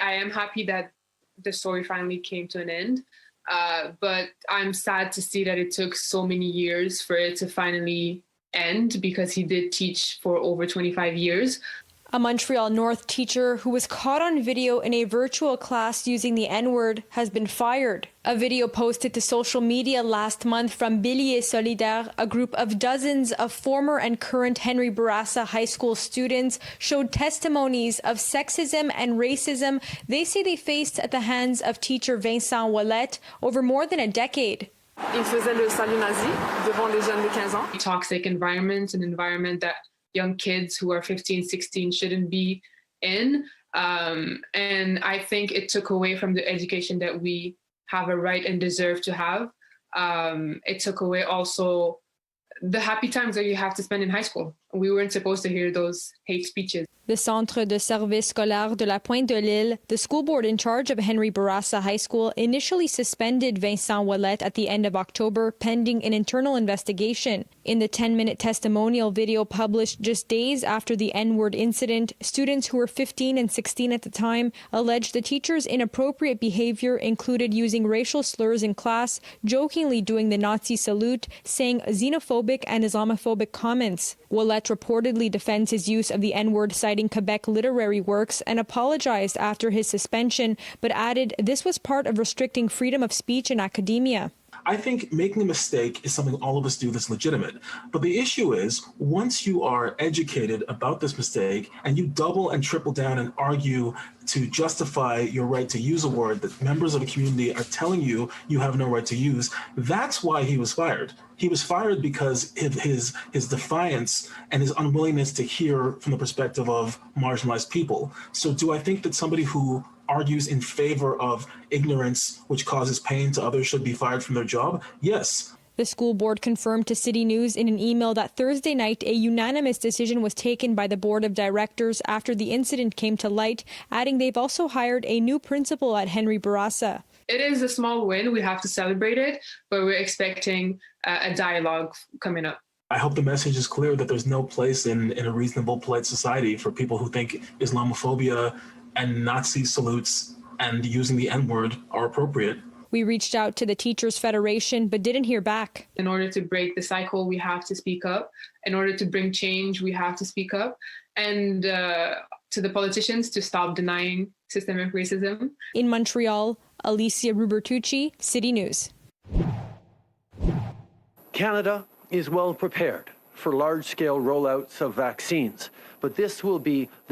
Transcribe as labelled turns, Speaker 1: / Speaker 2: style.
Speaker 1: I am happy that the story finally came to an end. But I'm sad to see that it took so many years for it to finally end, because he did teach for over 25 years.
Speaker 2: A Montreal North teacher who was caught on video in a virtual class using the N-word has been fired. A video posted to social media last month from Bélier Solidaire, a group of dozens of former and current Henry Bourassa High School students, showed testimonies of sexism and racism they say they faced at the hands of teacher Vincent Ouellette over more than a decade.
Speaker 3: Il faisait le salut nazi devant les jeunes de 15 ans.
Speaker 1: Toxic environment, an environment that young kids who are 15, 16 shouldn't be in. And I think it took away from the education that we have a right and deserve to have. It took away also the happy times that you have to spend in high school. We weren't supposed to hear those hate speeches.
Speaker 2: The Centre de Service Scolaire de la Pointe de l'Île, the school board in charge of Henry Bourassa High School, initially suspended Vincent Ouellette at the end of October, pending an internal investigation. In the 10-minute testimonial video published just days after the N-word incident, students who were 15 and 16 at the time alleged the teacher's inappropriate behavior included using racial slurs in class, jokingly doing the Nazi salute, saying xenophobic and Islamophobic comments. Ouellette reportedly defends his use of the N-word, citing Quebec literary works, and apologized after his suspension, but added this was part of restricting freedom of speech in academia.
Speaker 4: I think making a mistake is something all of us do that's legitimate. But the issue is, once you are educated about this mistake and you double and triple down and argue to justify your right to use a word that members of a community are telling you you have no right to use, that's why he was fired. He was fired because of his defiance and his unwillingness to hear from the perspective of marginalized people. So do I think that somebody who argues in favor of ignorance, which causes pain to others, should be fired from their job? Yes.
Speaker 2: The school board confirmed to City News in an email that Thursday night a unanimous decision was taken by the board of directors after the incident came to light, adding they've also hired a new principal at Henry Bourassa.
Speaker 1: It is a small win. We have to celebrate it, but we're expecting a dialogue coming up.
Speaker 4: I hope the message is clear that there's no place in a reasonable, polite society for people who think Islamophobia and Nazi salutes and using the N-word are appropriate.
Speaker 2: We reached out to the Teachers Federation but didn't hear back.
Speaker 1: In order to break the cycle, we have to speak up. In order to bring change, we have to speak up. And to the politicians to stop denying systemic racism.
Speaker 2: In Montreal, Alyssia Rubertucci, City News.
Speaker 5: Canada is well prepared for large-scale rollouts of vaccines, but this will be the